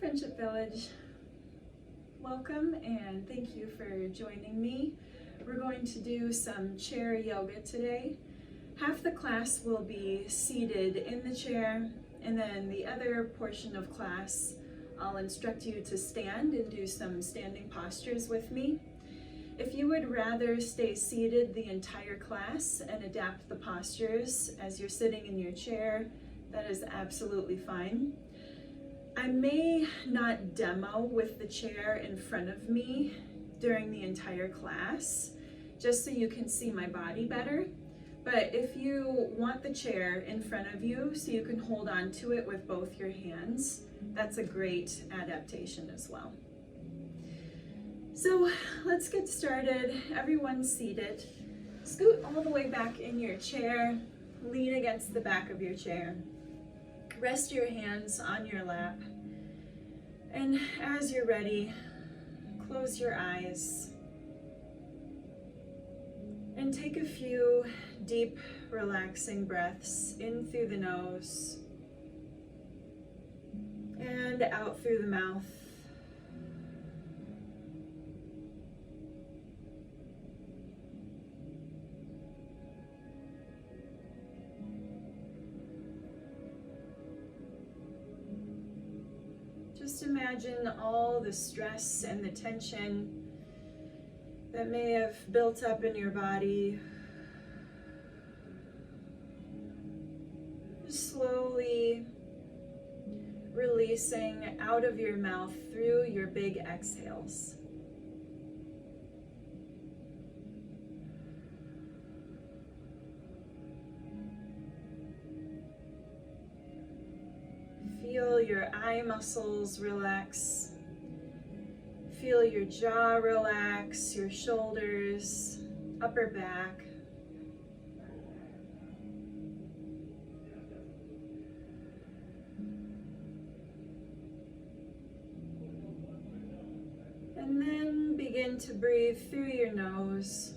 Friendship Village. Welcome and thank you for joining me. We're going to do some chair yoga today. Half the class will be seated in the chair, and then the other portion of class I'll instruct you to stand and do some standing postures with me. If you would rather stay seated the entire class and adapt the postures as you're sitting in your chair, that is absolutely fine. I may not demo with the chair in front of me during the entire class, just so you can see my body better. But if you want the chair in front of you so you can hold on to it with both your hands, that's a great adaptation as well. So let's get started. Everyone seated. Scoot all the way back in your chair. Lean against the back of your chair. Rest your hands on your lap. And as you're ready, close your eyes. And take a few deep, relaxing breaths in through the nose and out through the mouth. Just imagine all the stress and the tension that may have built up in your body. Just slowly releasing out of your mouth through your big exhales. Feel your eye muscles relax. Feel your jaw relax, your shoulders, upper back. And then begin to breathe through your nose.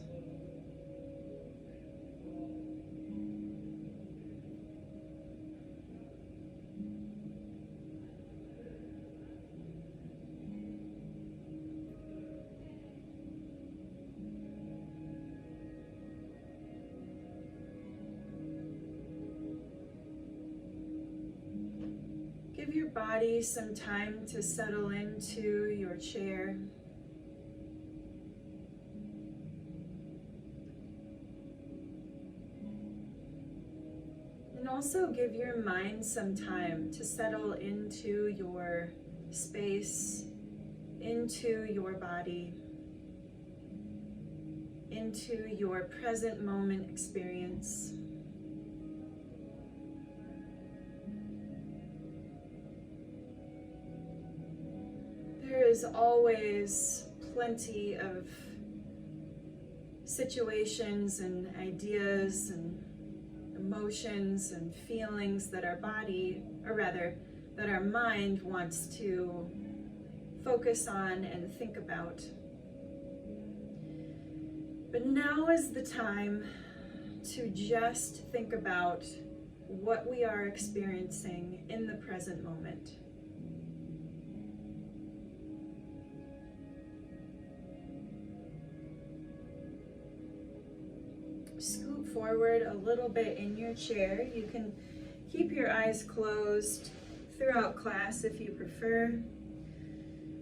Give your body some time to settle into your chair. And also give your mind some time to settle into your space, into your body, into your present moment experience. There is always plenty of situations and ideas and emotions and feelings that our body, or rather, that our mind wants to focus on and think about. But now is the time to just think about what we are experiencing in the present moment. Scoot forward a little bit in your chair. You can keep your eyes closed throughout class if you prefer.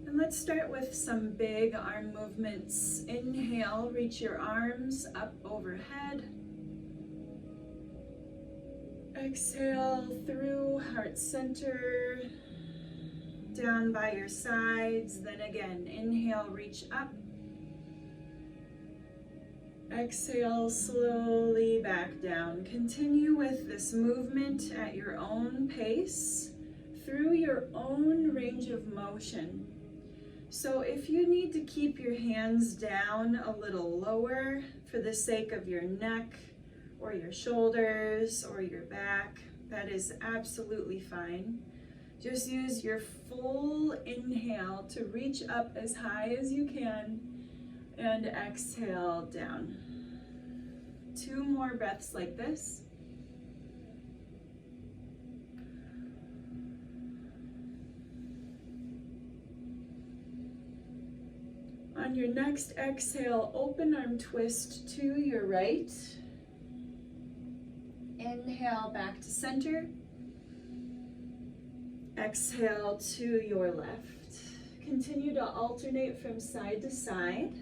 And let's start with some big arm movements. Inhale, reach your arms up overhead. Exhale through heart center, down by your sides. Then again, inhale, reach up. Exhale slowly back down. Continue with this movement at your own pace, through your own range of motion. So if you need to keep your hands down a little lower for the sake of your neck or your shoulders or your back, that is absolutely fine. Just use your full inhale to reach up as high as you can and exhale down. 2 more breaths like this. On your next exhale, open arm twist to your right. Inhale back to center. Exhale to your left. Continue to alternate from side to side.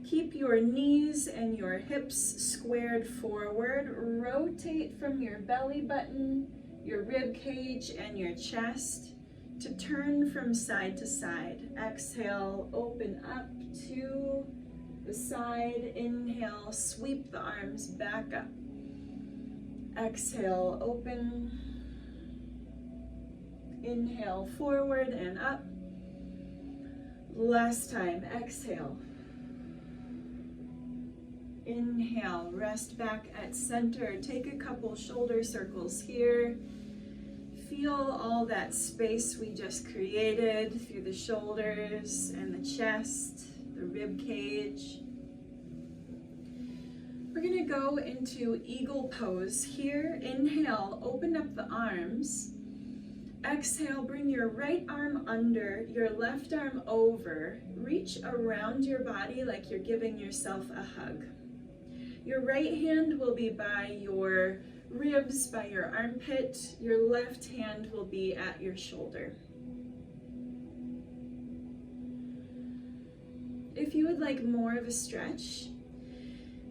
Keep your knees and your hips squared forward. Rotate from your belly button, your rib cage, and your chest to turn from side to side. Exhale, open up to the side. Inhale, sweep the arms back up. Exhale, open. Inhale, forward and up. Last time, exhale. Inhale, rest back at center. Take a couple shoulder circles here. Feel all that space we just created through the shoulders and the chest, the rib cage. We're gonna go into eagle pose here. Inhale, open up the arms. Exhale, bring your right arm under, your left arm over. Reach around your body like you're giving yourself a hug. Your right hand will be by your ribs, by your armpit. Your left hand will be at your shoulder. If you would like more of a stretch,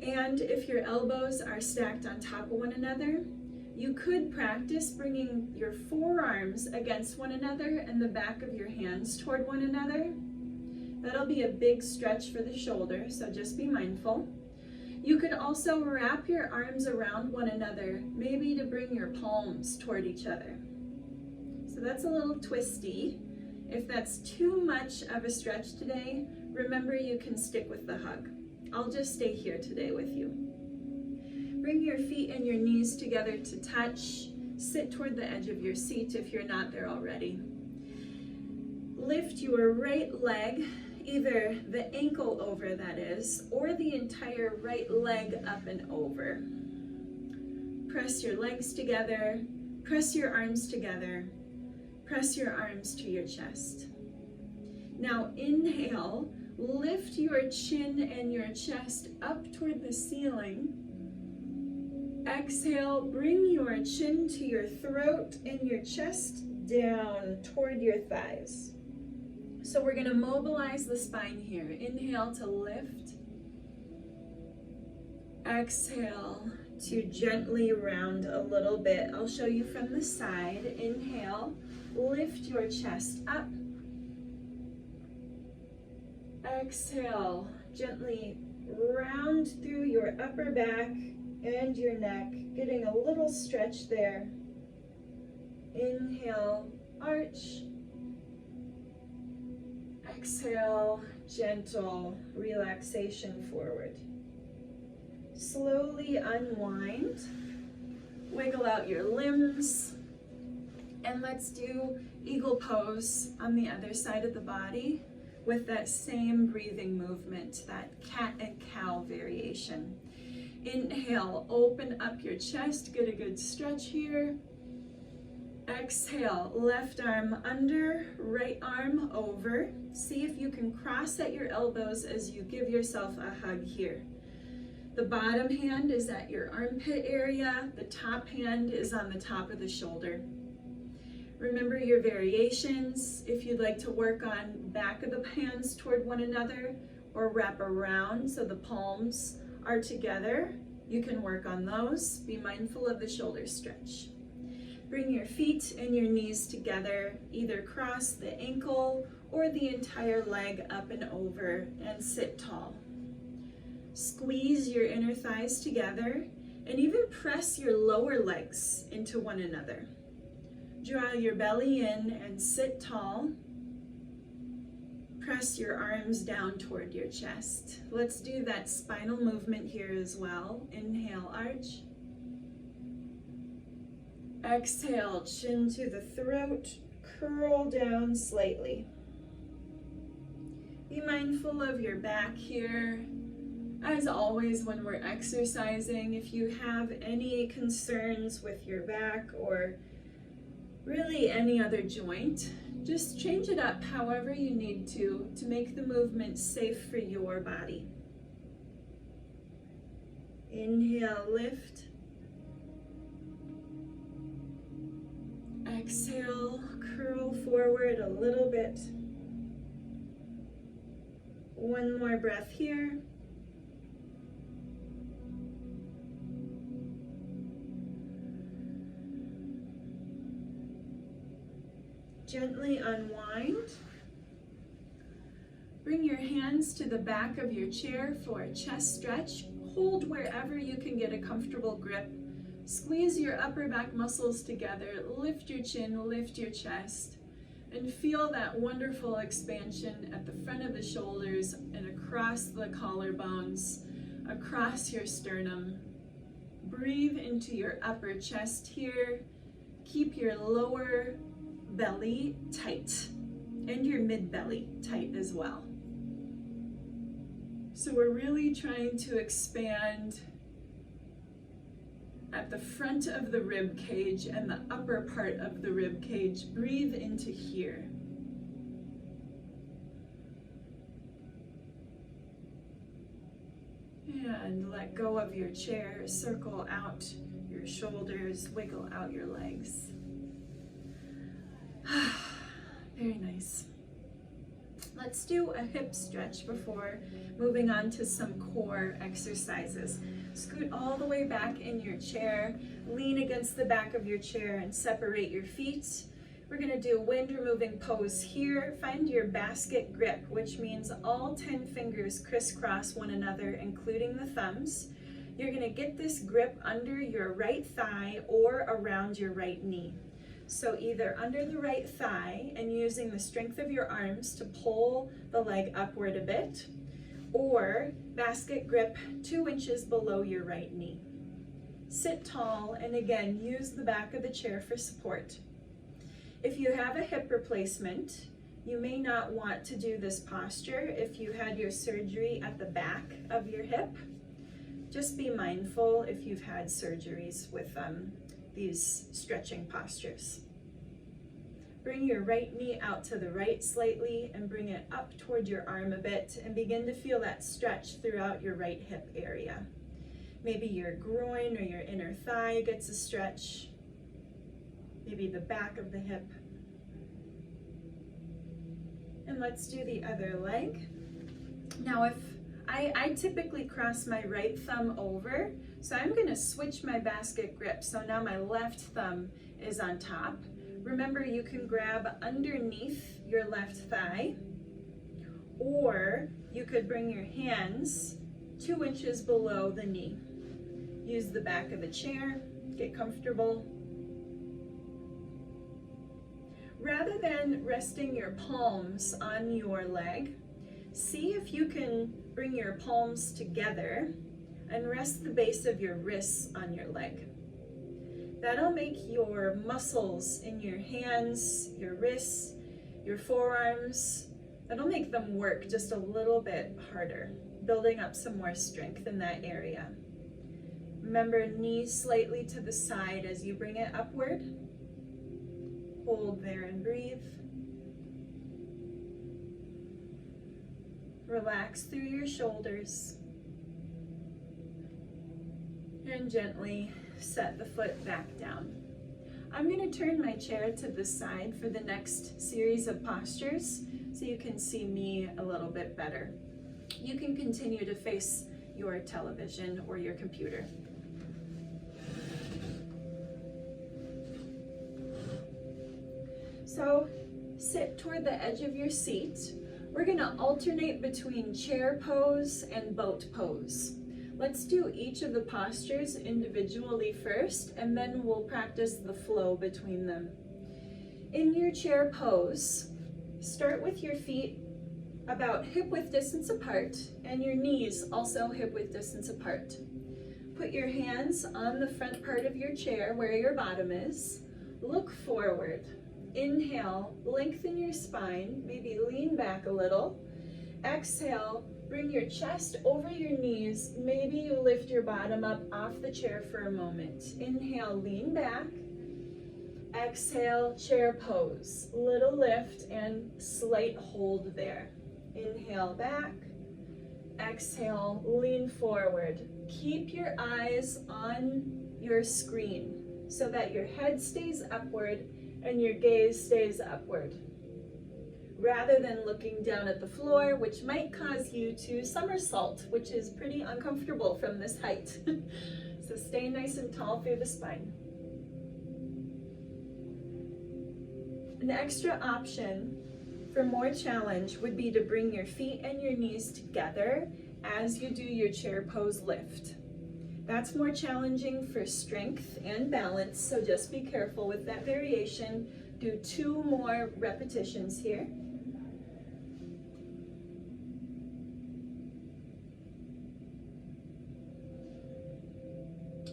and if your elbows are stacked on top of one another, you could practice bringing your forearms against one another and the back of your hands toward one another. That'll be a big stretch for the shoulder, so just be mindful. You could also wrap your arms around one another, maybe to bring your palms toward each other. So that's a little twisty. If that's too much of a stretch today, remember you can stick with the hug. I'll just stay here today with you. Bring your feet and your knees together to touch. Sit toward the edge of your seat if you're not there already. Lift your right leg, either the ankle over, that is, or the entire right leg up and over. Press your legs together, press your arms together, press your arms to your chest. Now inhale, lift your chin and your chest up toward the ceiling. Exhale, bring your chin to your throat and your chest down toward your thighs. So we're going to mobilize the spine here. Inhale to lift. Exhale to gently round a little bit. I'll show you from the side. Inhale, lift your chest up. Exhale, gently round through your upper back and your neck, getting a little stretch there. Inhale, arch. Exhale, gentle relaxation forward. Slowly unwind, wiggle out your limbs, and let's do eagle pose on the other side of the body with that same breathing movement, that cat and cow variation. Inhale, open up your chest, get a good stretch here. Exhale, left arm under, right arm over. See if you can cross at your elbows as you give yourself a hug here. The bottom hand is at your armpit area. The top hand is on the top of the shoulder. Remember your variations. If you'd like to work on back of the hands toward one another or wrap around so the palms are together, you can work on those. Be mindful of the shoulder stretch. Bring your feet and your knees together, either cross the ankle or the entire leg up and over, and sit tall. Squeeze your inner thighs together and even press your lower legs into one another. Draw your belly in and sit tall. Press your arms down toward your chest. Let's do that spinal movement here as well. Inhale, arch. Exhale, chin to the throat, curl down slightly. Be mindful of your back here. As always, when we're exercising, if you have any concerns with your back or really any other joint, Just change it up however you need to make the movement safe for your body. Inhale, lift. Exhale, curl forward a little bit. One more breath here. Gently unwind. Bring your hands to the back of your chair for a chest stretch. Hold wherever you can get a comfortable grip. Squeeze your upper back muscles together. Lift your chin, lift your chest, and feel that wonderful expansion at the front of the shoulders and across the collarbones, across your sternum. Breathe into your upper chest here. Keep your lower belly tight and your mid belly tight as well. So we're really trying to expand at the front of the rib cage and the upper part of the rib cage. Breathe into here. And let go of your chair. Circle out your shoulders, wiggle out your legs. Very nice. Let's do a hip stretch before moving on to some core exercises. Scoot all the way back in your chair, lean against the back of your chair and separate your feet. We're gonna do wind removing pose here. Find your basket grip, which means all 10 fingers crisscross one another, including the thumbs. You're gonna get this grip under your right thigh or around your right knee. So either under the right thigh and using the strength of your arms to pull the leg upward a bit, or basket grip 2 inches below your right knee. Sit tall and again, use the back of the chair for support. If you have a hip replacement, you may not want to do this posture if you had your surgery at the back of your hip. Just be mindful if you've had surgeries with these stretching postures. Bring your right knee out to the right slightly and bring it up toward your arm a bit and begin to feel that stretch throughout your right hip area. Maybe your groin or your inner thigh gets a stretch. Maybe the back of the hip. And let's do the other leg. Now if I typically cross my right thumb over, so I'm going to switch my basket grip. So now my left thumb is on top. Remember, you can grab underneath your left thigh, or you could bring your hands 2 inches below the knee. Use the back of the chair, get comfortable. Rather than resting your palms on your leg, see if you can bring your palms together and rest the base of your wrists on your leg. That'll make your muscles in your hands, your wrists, your forearms, that'll make them work just a little bit harder, building up some more strength in that area. Remember, knees slightly to the side as you bring it upward. Hold there and breathe. Relax through your shoulders. And gently set the foot back down. I'm going to turn my chair to the side for the next series of postures so you can see me a little bit better. You can continue to face your television or your computer. So sit toward the edge of your seat. We're going to alternate between chair pose and boat pose. Let's do each of the postures individually first, and then we'll practice the flow between them. In your chair pose, start with your feet about hip width distance apart and your knees also hip width distance apart. Put your hands on the front part of your chair where your bottom is. Look forward. Inhale, lengthen your spine, maybe lean back a little. Exhale, bring your chest over your knees. Maybe you lift your bottom up off the chair for a moment. Inhale, lean back. Exhale, chair pose. Little lift and slight hold there. Inhale back. Exhale, lean forward. Keep your eyes on your screen so that your head stays upward and your gaze stays upward, rather than looking down at the floor, which might cause you to somersault, which is pretty uncomfortable from this height. So stay nice and tall through the spine. An extra option for more challenge would be to bring your feet and your knees together as you do your chair pose lift. That's more challenging for strength and balance, so just be careful with that variation. Do 2 more repetitions here.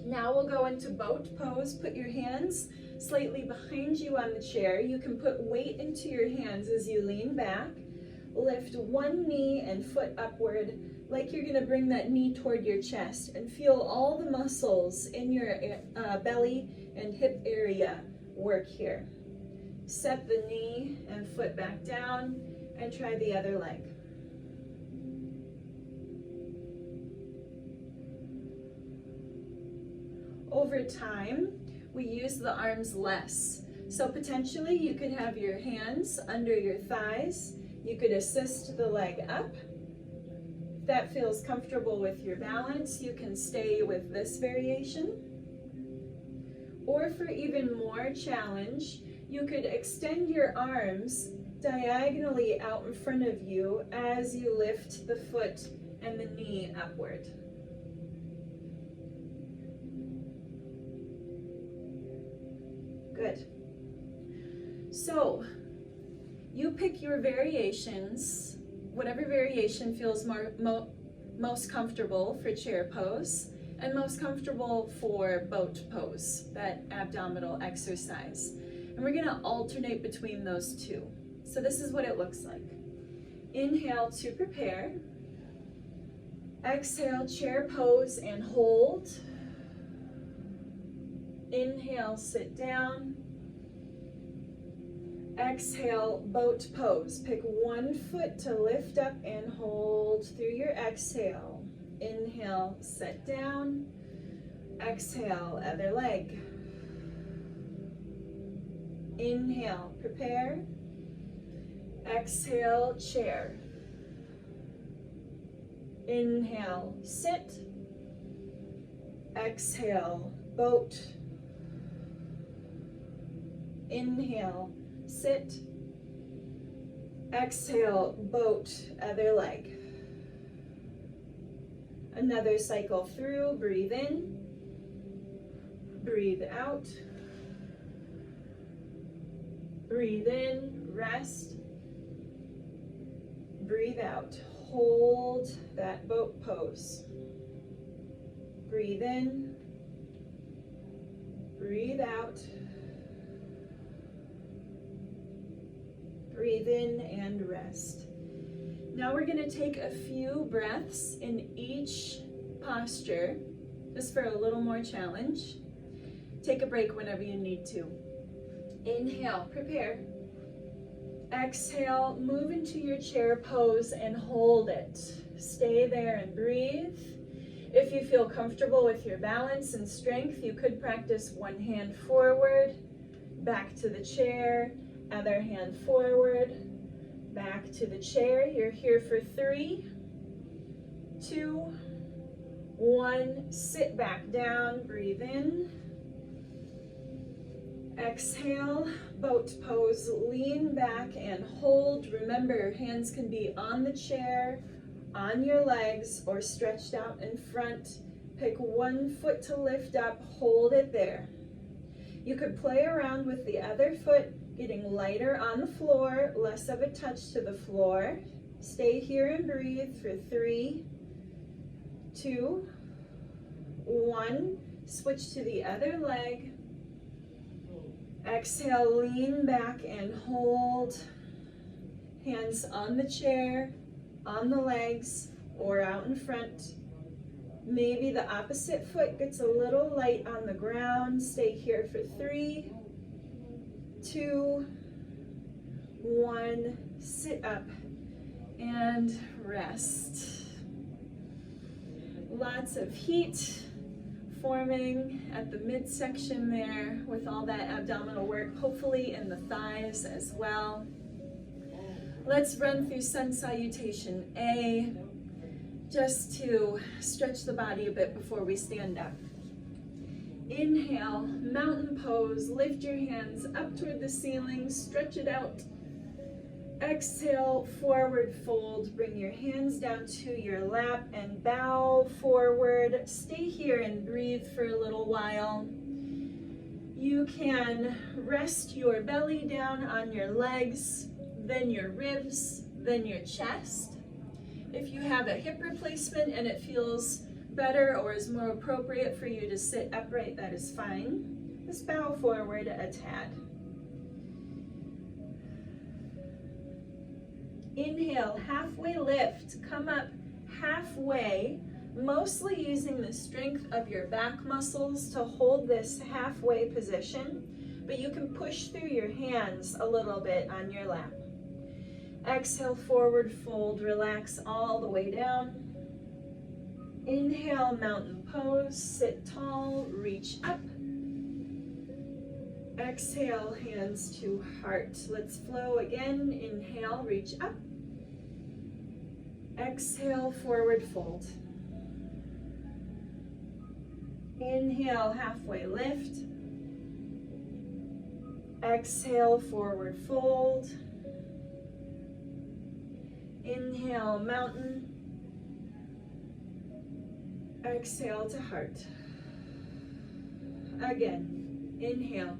Now we'll go into boat pose. Put your hands slightly behind you on the chair. You can put weight into your hands as you lean back. Lift one knee and foot upward like you're going to bring that knee toward your chest, and feel all the muscles in your belly and hip area work here. Set the knee and foot back down and try the other leg. Over time, we use the arms less. So potentially you could have your hands under your thighs. You could assist the leg up. If that feels comfortable with your balance, you can stay with this variation. Or for even more challenge, you could extend your arms diagonally out in front of you as you lift the foot and the knee upward. Good. So, you pick your variations, whatever variation feels most comfortable for chair pose and most comfortable for boat pose, that abdominal exercise. And we're going to alternate between those two. So this is what it looks like. Inhale to prepare. Exhale, chair pose and hold. Inhale, sit down. Exhale, boat pose. Pick one foot to lift up and hold through your exhale. Inhale, sit down. Exhale, other leg. Inhale, prepare. Exhale, chair. Inhale, sit. Exhale, boat. Inhale, sit. Exhale, boat, other leg. Another cycle through, breathe in, breathe out. Breathe in, rest. Breathe out, hold that boat pose. Breathe in, breathe out. Breathe in and rest. Now we're going to take a few breaths in each posture, just for a little more challenge. Take a break whenever you need to. Inhale, prepare. Exhale, move into your chair pose and hold it. Stay there and breathe. If you feel comfortable with your balance and strength, you could practice one hand forward, back to the chair, other hand forward, back to the chair. You're here for 3, 2, 1. Sit back down, breathe in. Exhale, boat pose, lean back and hold. Remember, hands can be on the chair, on your legs, or stretched out in front. Pick one foot to lift up, hold it there. You could play around with the other foot, getting lighter on the floor, less of a touch to the floor. Stay here and breathe for 3, 2, 1. Switch to the other leg. Exhale, lean back and hold. Hands on the chair, on the legs, or out in front. Maybe the opposite foot gets a little light on the ground. Stay here for 3, 2, 1, sit up and rest. Lots of heat forming at the midsection there with all that abdominal work, hopefully in the thighs as well. Let's run through sun salutation A, just to stretch the body a bit before we stand up. Inhale, mountain pose, lift your hands up toward the ceiling, stretch it out. Exhale, forward fold, bring your hands down to your lap and bow forward. Stay here and breathe for a little while. You can rest your belly down on your legs, then your ribs, then your chest. If you have a hip replacement and it feels better or is more appropriate for you to sit upright, that is fine. Just bow forward a tad. Inhale, halfway lift, come up halfway, mostly using the strength of your back muscles to hold this halfway position, but you can push through your hands a little bit on your lap. Exhale, forward fold, relax all the way down. Inhale, mountain pose, sit tall, reach up. Exhale, hands to heart. Let's flow again. Inhale, reach up. Exhale, forward fold. Inhale, halfway lift. Exhale, forward fold. Inhale, mountain. Exhale to heart. Again, inhale.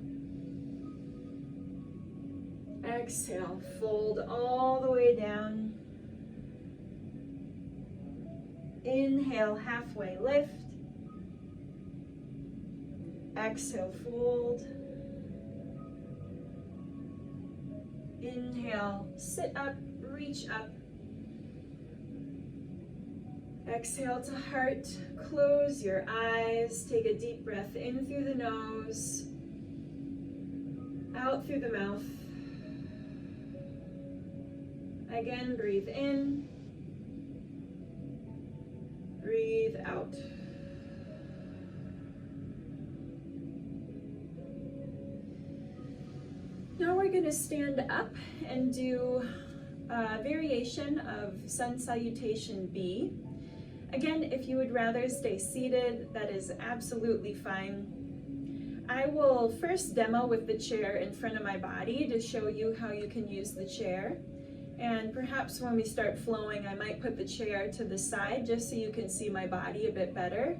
Exhale, fold all the way down. Inhale, halfway lift. Exhale, fold. Inhale, sit up, reach up. Exhale to heart, close your eyes, take a deep breath in through the nose, out through the mouth. Again, breathe in, breathe out. Now we're going to stand up and do a variation of sun salutation B. Again, if you would rather stay seated, that is absolutely fine. I will first demo with the chair in front of my body to show you how you can use the chair. And perhaps when we start flowing, I might put the chair to the side just so you can see my body a bit better.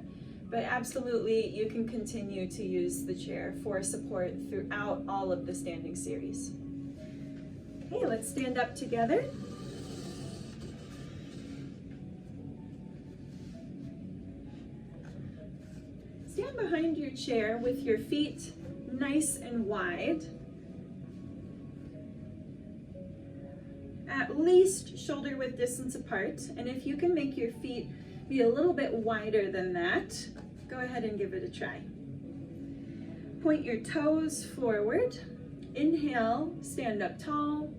But absolutely, you can continue to use the chair for support throughout all of the standing series. Okay, let's stand up together. Stand behind your chair with your feet nice and wide. At least shoulder width distance apart, and if you can make your feet be a little bit wider than that, go ahead and give it a try. Point your toes forward. Inhale, stand up tall.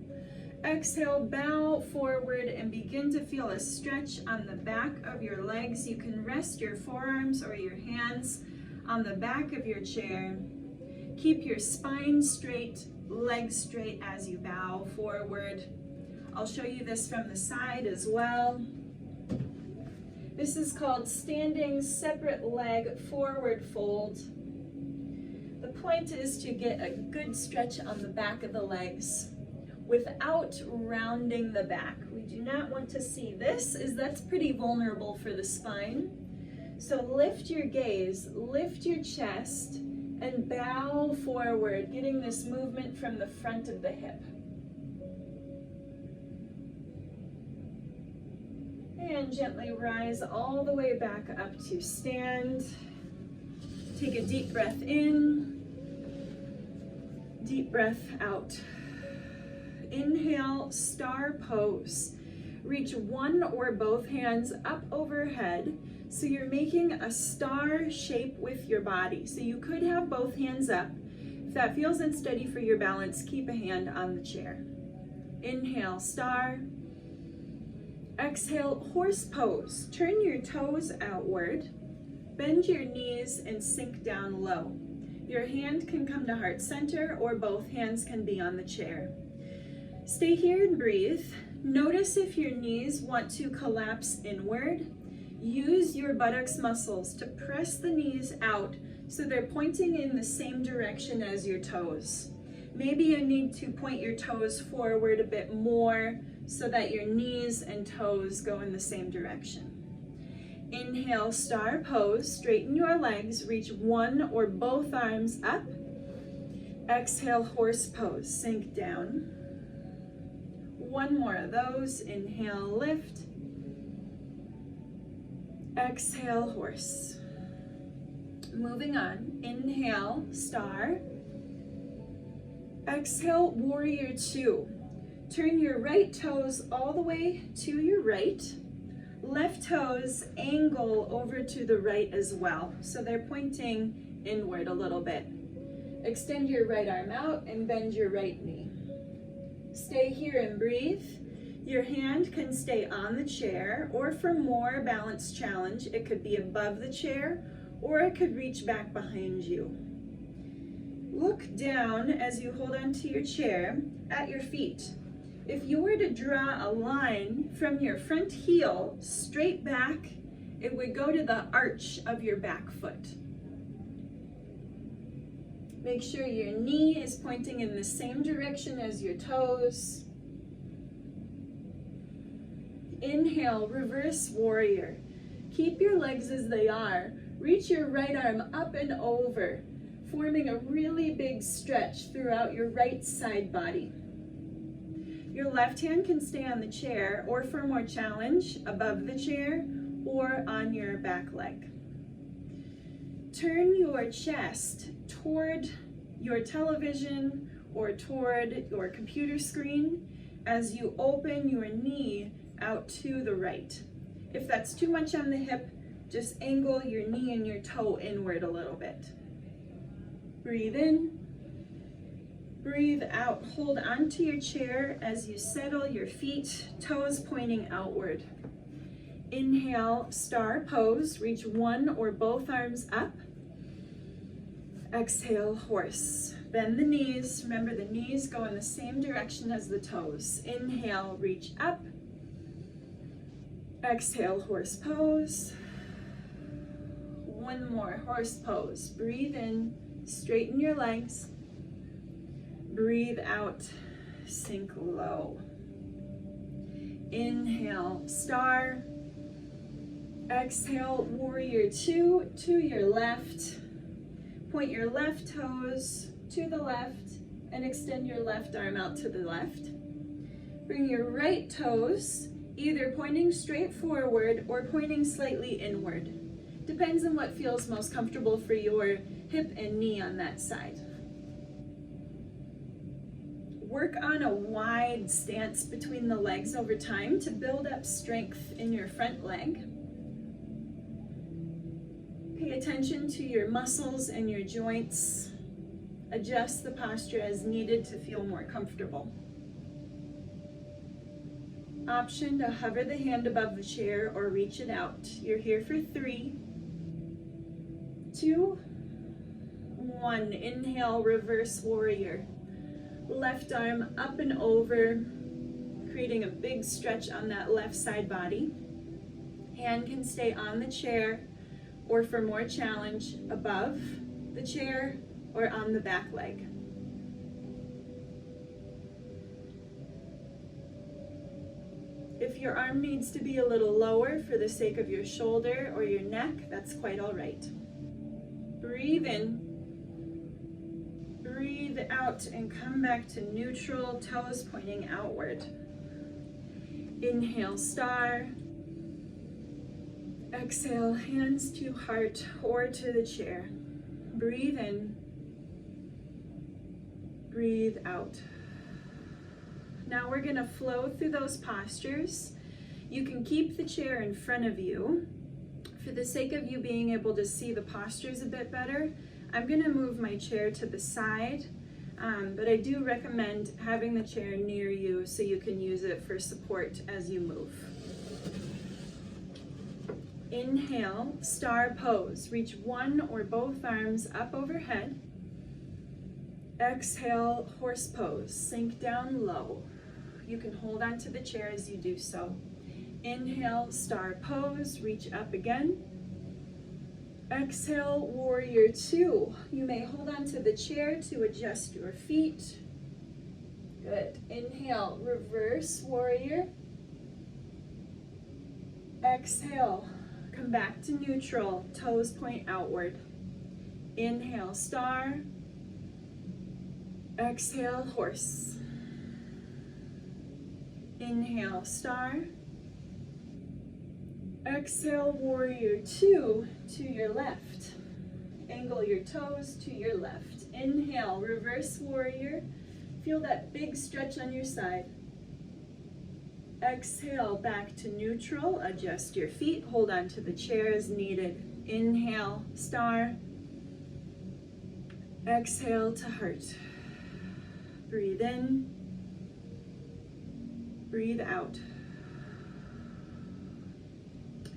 Exhale, bow forward and begin to feel a stretch on the back of your legs. You can rest your forearms or your hands on the back of your chair. Keep your spine straight, legs straight as you bow forward. I'll show you this from the side as well. This is called standing separate leg forward fold. The point is to get a good stretch on the back of the legs without rounding the back. We do not want to see this, as that's pretty vulnerable for the spine. So lift your gaze, lift your chest, and bow forward, getting this movement from the front of the hip. And gently rise all the way back up to stand. Take a deep breath in, deep breath out. Inhale, star pose. Reach one or both hands up overhead, so you're making a star shape with your body. So you could have both hands up. that feels unsteady for your balance, keep a hand on the chair. Inhale, star. Exhale, horse pose. Turn your toes outward, bend your knees and sink down low. Your hand can come to heart center or both hands can be on the chair. Stay here and breathe. Notice if your knees want to collapse inward. Use your buttocks muscles to press the knees out so they're pointing in the same direction as your toes. Maybe you need to point your toes forward a bit more so that your knees and toes go in the same direction. Inhale, star pose. Straighten your legs. Reach one or both arms up. Exhale, horse pose. Sink down. One more of those. Inhale, lift. Exhale, horse. Moving on. Inhale, star. Exhale, warrior two. Turn your right toes all the way to your right. Left toes angle over to the right as well. So they're pointing inward a little bit. Extend your right arm out and bend your right knee. Stay here and breathe. Your hand can stay on the chair, or for more balance challenge, it could be above the chair, or it could reach back behind you. Look down as you hold onto your chair at your feet. If you were to draw a line from your front heel straight back, it would go to the arch of your back foot. Make sure your knee is pointing in the same direction as your toes. Inhale, reverse warrior. Keep your legs as they are. Reach your right arm up and over, forming a really big stretch throughout your right side body. Your left hand can stay on the chair, or for more challenge, above the chair or on your back leg. Turn your chest toward your television or toward your computer screen as you open your knee out to the right. If that's too much on the hip, just angle your knee and your toe inward a little bit. Breathe in. Breathe out. Hold onto your chair as you settle your feet, toes pointing outward. Inhale, star pose. Reach one or both arms up. Exhale, horse. Bend the knees. Remember, the knees go in the same direction as the toes. Inhale, reach up. Exhale, horse pose. One more, horse pose. Breathe in, straighten your legs. Breathe out, sink low. Inhale, star. Exhale, warrior two to your left. Point your left toes to the left and extend your left arm out to the left. Bring your right toes either pointing straight forward or pointing slightly inward. Depends on what feels most comfortable for your hip and knee on that side. Work on a wide stance between the legs over time to build up strength in your front leg. Pay attention to your muscles and your joints. Adjust the posture as needed to feel more comfortable. Option to hover the hand above the chair or reach it out. You're here for 3, 2, 1. Inhale, reverse warrior. Left arm up and over, creating a big stretch on that left side body. Hand can stay on the chair, or for more challenge, above the chair or on the back leg. If your arm needs to be a little lower for the sake of your shoulder or your neck, that's quite all right. Breathe in. Breathe out and come back to neutral, toes pointing outward. Inhale, star. Exhale, hands to heart or to the chair. Breathe in. Breathe out. Now we're going to flow through those postures. You can keep the chair in front of you. For the sake of you being able to see the postures a bit better, I'm going to move my chair to the side, but I do recommend having the chair near you so you can use it for support as you move. Inhale, star pose. Reach one or both arms up overhead. Exhale, horse pose. Sink down low. You can hold onto the chair as you do so. Inhale, star pose. Reach up again. Exhale, warrior two. You may hold onto the chair to adjust your feet. Good. Inhale, reverse warrior. Exhale, come back to neutral. Toes point outward. Inhale, star. Exhale, horse. Inhale, star. Exhale, warrior two to your left. Angle your toes to your left. Inhale, reverse warrior. Feel that big stretch on your side. Exhale, back to neutral. Adjust your feet. Hold on to the chair as needed. Inhale, star. Exhale to heart. Breathe in. Breathe out.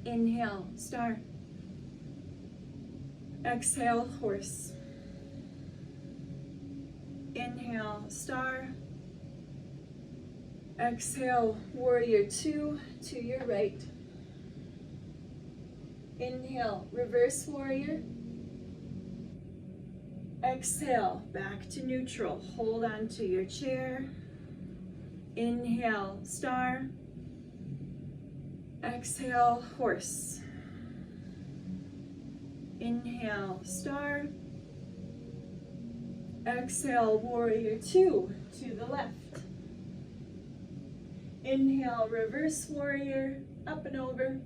Inhale, star. Exhale, horse. Inhale, star. Exhale, warrior two to your right. Inhale, reverse warrior. Exhale, back to neutral. Hold on to your chair. Inhale, star. Exhale, horse. Inhale, star. Exhale, warrior two to the left. Inhale, reverse warrior, up and over.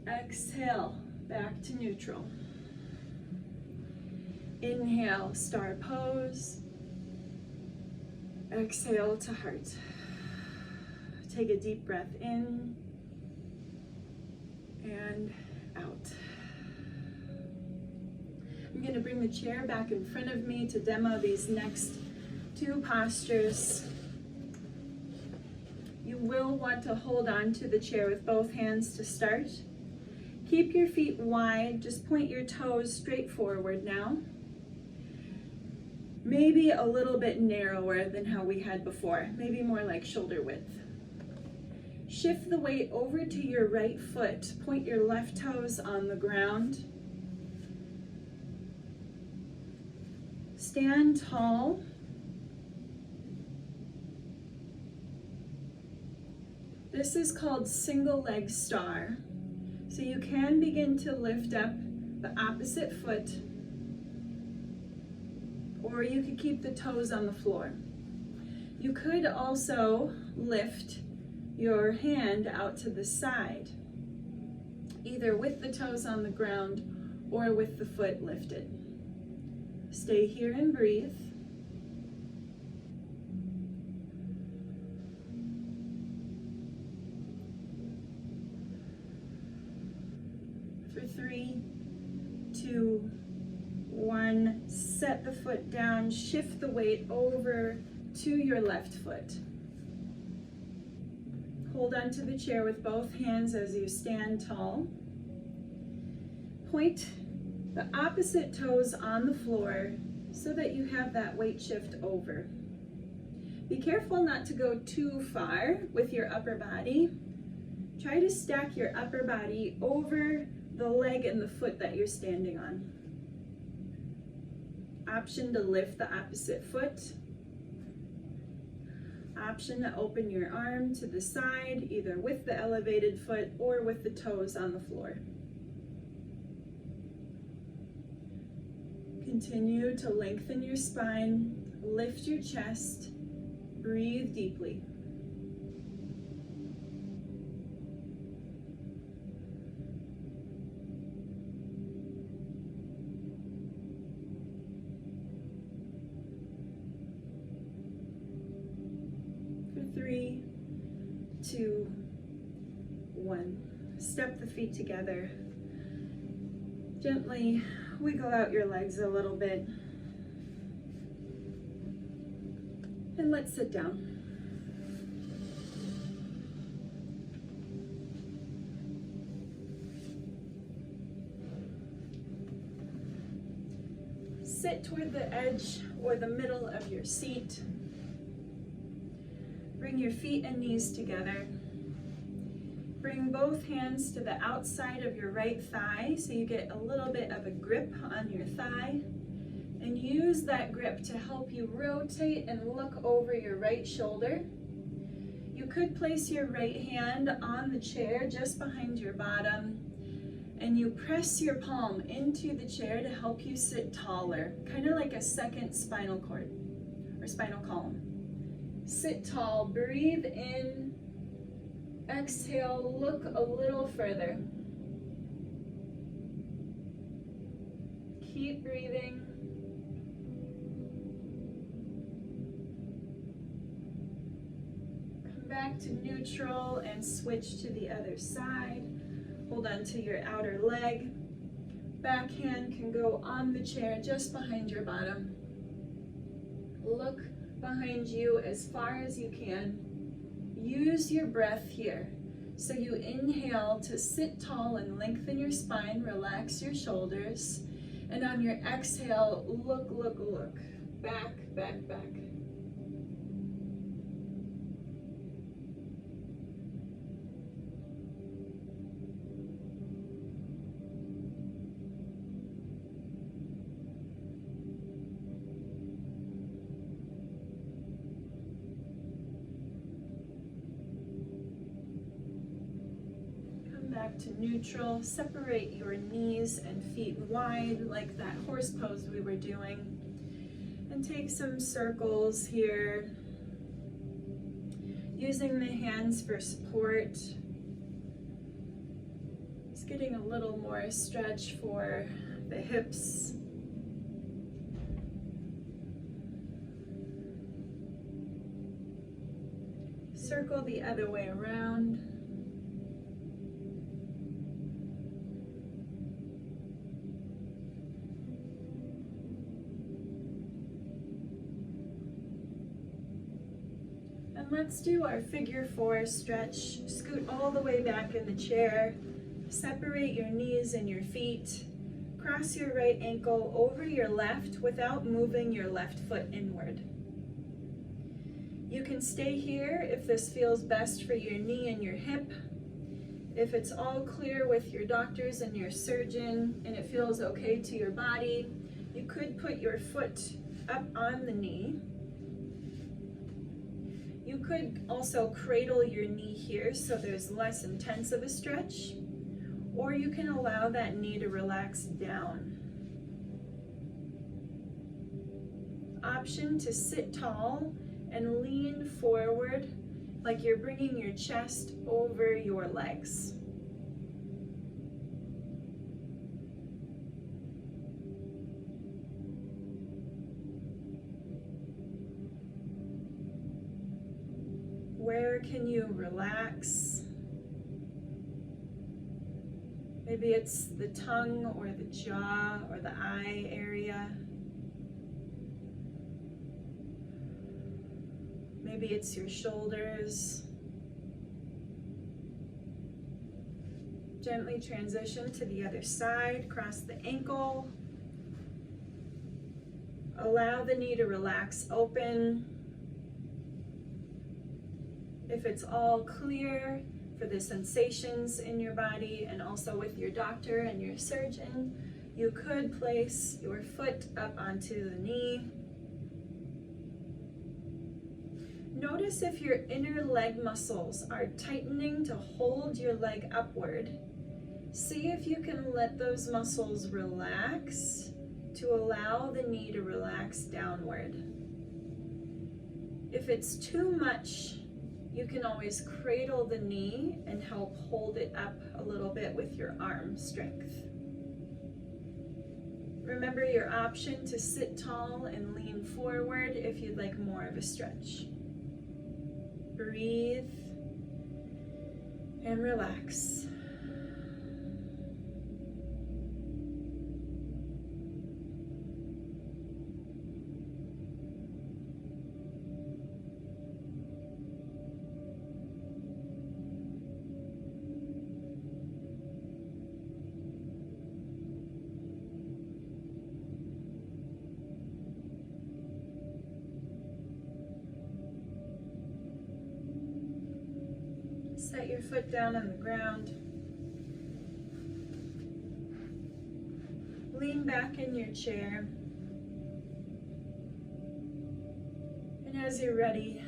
Exhale, back to neutral. Inhale, star pose. Exhale to heart. Take a deep breath in and out. I'm going to bring the chair back in front of me to demo these next two postures. You will want to hold on to the chair with both hands to start. Keep your feet wide, just point your toes straight forward now. Maybe a little bit narrower than how we had before, maybe more like shoulder width. Shift the weight over to your right foot. Point your left toes on the ground. Stand tall. This is called single leg star. So you can begin to lift up the opposite foot, or you could keep the toes on the floor. You could also lift your hand out to the side, either with the toes on the ground or with the foot lifted. Stay here and breathe. For 3, 2, 1, set the foot down, shift the weight over to your left foot. Hold onto the chair with both hands as you stand tall. Point the opposite toes on the floor so that you have that weight shift over. Be careful not to go too far with your upper body. Try to stack your upper body over the leg and the foot that you're standing on. Option to lift the opposite foot. Option to open your arm to the side, either with the elevated foot or with the toes on the floor. Continue to lengthen your spine, lift your chest, breathe deeply. For 3, 2, 1. Step the feet together. Gently wiggle out your legs a little bit. And let's sit down. Sit toward the edge or the middle of your seat. Bring your feet and knees together. Bring both hands to the outside of your right thigh so you get a little bit of a grip on your thigh. And use that grip to help you rotate and look over your right shoulder. You could place your right hand on the chair just behind your bottom, and you press your palm into the chair to help you sit taller, kind of like a second spinal cord or spinal column. Sit tall, breathe in, exhale, look a little further. Keep breathing. Come back to neutral and switch to the other side. Hold on to your outer leg. Back hand can go on the chair just behind your bottom. Look behind you as far as you can. Use your breath here. So you inhale to sit tall and lengthen your spine, relax your shoulders. And on your exhale, look, look, look. Back, back, back. Back to neutral. Separate your knees and feet wide like that horse pose we were doing. And take some circles here. Using the hands for support. Just getting a little more stretch for the hips. Circle the other way around. Let's do our figure 4 stretch. Scoot all the way back in the chair. Separate your knees and your feet. Cross your right ankle over your left without moving your left foot inward. You can stay here if this feels best for your knee and your hip. If it's all clear with your doctors and your surgeon and it feels okay to your body, you could put your foot up on the knee. You could also cradle your knee here so there's less intense of a stretch, or you can allow that knee to relax down. Option to sit tall and lean forward like you're bringing your chest over your legs. Where can you relax? Maybe it's the tongue or the jaw or the eye area. Maybe it's your shoulders. Gently transition to the other side, cross the ankle. Allow the knee to relax open. If it's all clear for the sensations in your body and also with your doctor and your surgeon, you could place your foot up onto the knee. Notice if your inner leg muscles are tightening to hold your leg upward. See if you can let those muscles relax to allow the knee to relax downward. If it's too much, you can always cradle the knee and help hold it up a little bit with your arm strength. Remember your option to sit tall and lean forward if you'd like more of a stretch. Breathe and relax. Set your foot down on the ground. Lean back in your chair. And as you're ready,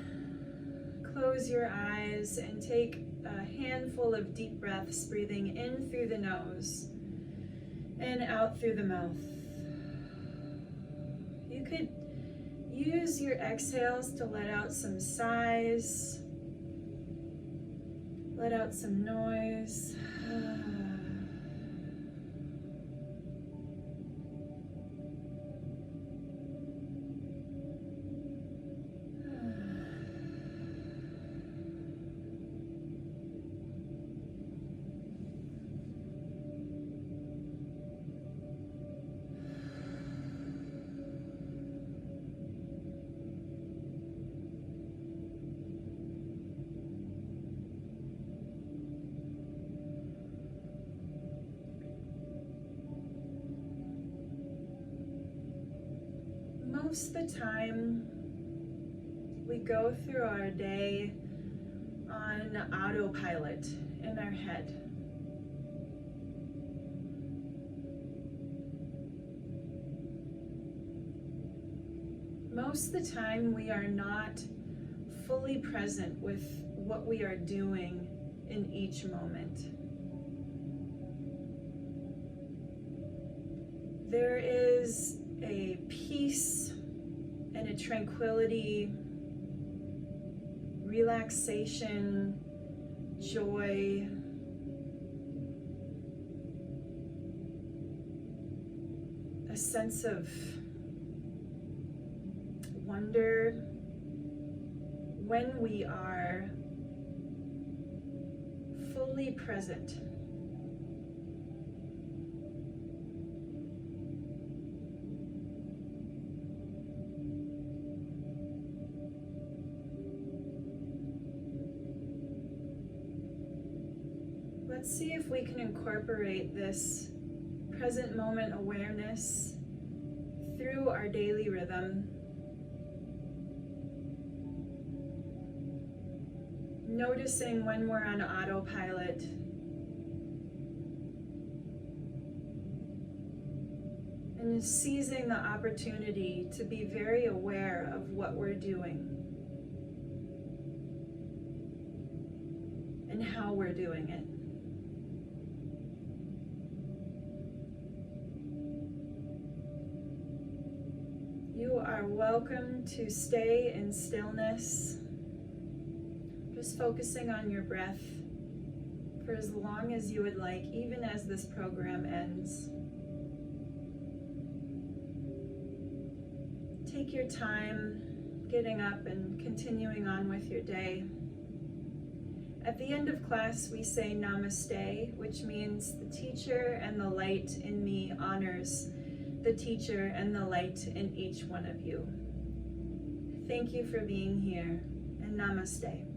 close your eyes and take a handful of deep breaths, breathing in through the nose and out through the mouth. You could use your exhales to let out some sighs, let out some noise. Most of the time, we go through our day on autopilot in our head. Most of the time, we are not fully present with what we are doing in each moment. There is a peace and a tranquility, relaxation, joy, a sense of wonder when we are fully present. Let's see if we can incorporate this present moment awareness through our daily rhythm. Noticing when we're on autopilot. And seizing the opportunity to be very aware of what we're doing and how we're doing it. You are welcome to stay in stillness, just focusing on your breath for as long as you would like, even as this program ends. Take your time getting up and continuing on with your day. At the end of class, we say namaste, which means the teacher and the light in me honors the teacher and the light in each one of you. Thank you for being here, and namaste.